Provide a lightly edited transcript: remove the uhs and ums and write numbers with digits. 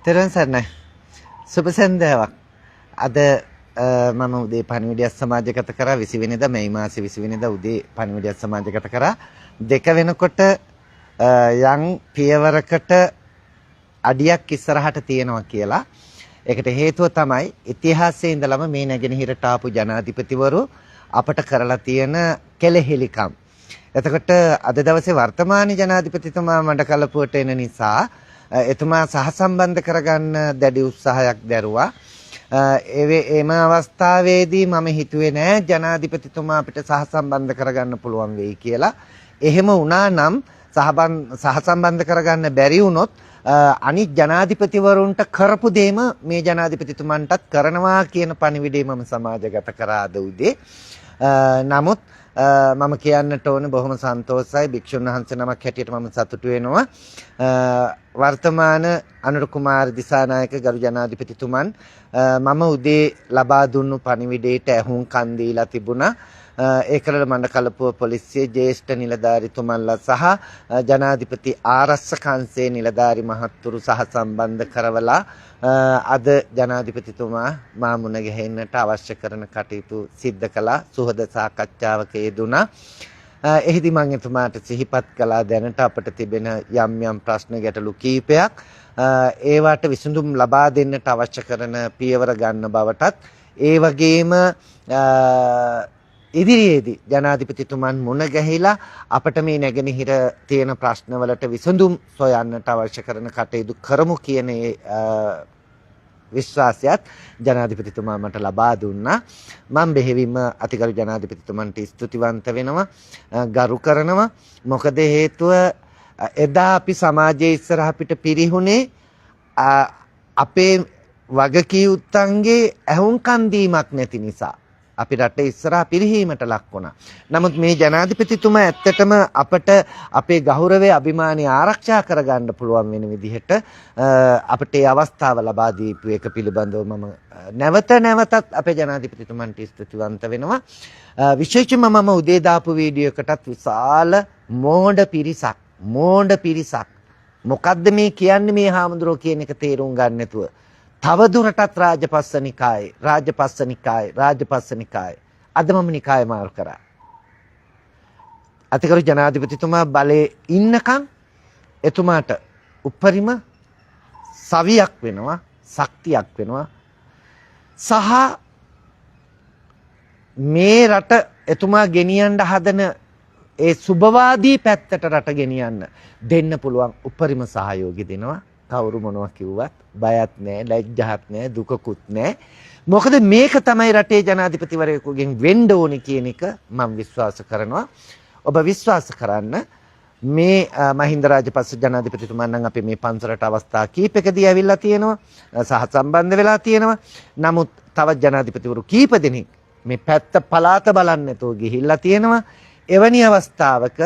තෙරුවන් සරණයි. සුබ සන්ධ්‍යාවක්. අද මම උදේ පණිවිඩයක් සමාජගත කරා 20 වෙනිදා මේ මාසේ 20 වෙනිදා උදේ පණිවිඩයක් සමාජගත කරා. 2 වෙනකොට යම් පියවරකට අඩියක් ඉස්සරහට තියෙනවා කියලා. ඒකට හේතුව තමයි ඉතිහාසයේ ඉඳලම මේ නැගෙනහිරට ආපු ජනාධිපතිවරු අපට කරලා තියෙන කෙලෙහිලිකම්. එතකොට අද දවසේ වර්තමාන ජනාධිපතිතුමා මඩකලපුවට එන නිසා එතුමා සහසම්බන්ධ කරගන්න දැඩි උත්සාහයක් දැරුවා. එම අවස්ථාවේදී මම හිතුවේ නෑ ජනාධිපතිතුමා අපිට සහසම්බන්ධ කරගන්න පුළුවන් වෙයි කියලා. එහෙම වුණා නම් සහසම්බන්ධ කරගන්න බැරි වුණොත් අනිත් ජනාධිපතිවරුන්ට කරපු දෙයම මේ ජනාධිපතිතුමන්ටත් කරනවා කියන පණිවිඩය මම සමාජගත කරා අද උදේ. නමුත් මම කියන්නට ඕන බොහොම සන්තෝෂයි භික්ෂුන් වහන්සේ නමක් හැටියට මම සතුටු වෙනවා. වර්තමාන අනුර කුමාර දිසානායක ගරු ජනාධිපතිතුමන් මම උදේ ලබා දුන්නු පණිවිඩයට ඇහුම්කන් දීලා තිබුණා. ඒකවල මණ්ඩකලපුව පොලිසියේ ජ්‍යෙෂ්ඨ නිලධාරීතුමන්ලා සහ ජනාධිපති ආරක්ෂක අංශයේ නිලධාරී මහත්තුරු සහ සම්බන්ධ කරවලා අද ජනාධිපතිතුමා මා මුණ ගැහෙන්නට අවශ්‍ය කරන කටයුතු සිද්ධ කළා. සුහද සාකච්ඡාවක යෙදුණා. එහිදී මම එතුමාට සිහිපත් කළා දැනට අපට තිබෙන යම් යම් ප්‍රශ්න ගැටලු කීපයක් ඒවට විසඳුම් ලබා දෙන්නට අවශ්‍ය කරන පියවර ගන්න බවටත් ඒ වගේම ඉදිරියේදී ජනාධිපතිතුමන් මුණ ගැහිලා අපට මේ නැගෙනහිර තියෙන ප්‍රශ්නවලට විසඳුම් සොයන්නට අවශ්‍ය කරන කටයුතු කරමු කියන විශ්වාසයත් ජනාධිපතිතුමා මට ලබා දුන්නා. මම බෙහෙවින්ම අතිගරු ජනාධිපතිතුමන්ට ස්තුතිවන්ත වෙනවා, ගරු කරනවා. මොකද හේතුව එදා අපි සමාජයේ ඉස්සරහ අපිට පිරිහුනේ අපේ වගකීම්න්ගේ ඇහුම්කන් දීමක් නැති නිසා. අපි රටේ ඉස්සරහා පිරිහීමට ලක් වුණා. නමුත් මේ ජනාධිපතිතුමා ඇත්තටම අපට අපේ ගෞරවය අභිමානය ආරක්ෂා කරගන්න පුළුවන් වෙන විදිහට අපට ඒ අවස්ථාව ලබා දීපු එක පිළිබඳව මම නැවත නැවතත් අපේ ජනාධිපතිතුමන්ට ස්තුතිවන්ත වෙනවා. විශේෂයෙන්ම මම උදේ දාපු වීඩියෝ එකටත් විශාල මෝඩ පිරිසක් මොකද්ද මේ කියන්නේ මේ හාමුදුරුවෝ කියන එක තේරුම් ගන්න නැතුව තවදුරටත් රාජපක්ෂ නිකාය අද මම නිකාය මාරු කරා. අතිගරු ජනාධිපතිතුමා බලේ ඉන්නකම් එතුමාට උපරිම සවියක් වෙනවා, ශක්තියක් වෙනවා. සහ මේ රට එතුමා ගෙනියන්න හදන ඒ සුබවාදී පැත්තට රට ගෙනියන්න දෙන්න පුළුවන් උපරිම සහයෝගය දෙනවා. කවුරු මොනවා කිව්වත් බයත් නැහැ, ලැජ්ජාවක් නැහැ, දුකකුත් නැහැ. මොකද මේක තමයි රටේ ජනාධිපතිවරයෙකුගෙන් වෙන්න ඕනේ කියන එක මම විශ්වාස කරනවා. ඔබ විශ්වාස කරන්න මේ මහින්ද රාජපක්ෂ ජනාධිපතිතුමා නම් අපි මේ පන්සලට අවස්ථා කීපකදී ඇවිල්ලා තියෙනවා, සහ සම්බන්ධ වෙලා තියෙනවා. නමුත් තවත් ජනාධිපතිවරු කීප දෙනෙක් මේ පැත්ත පලාත බලන්න නැතුව ගිහිල්ලා තියෙනවා. එවැනි අවස්ථාවක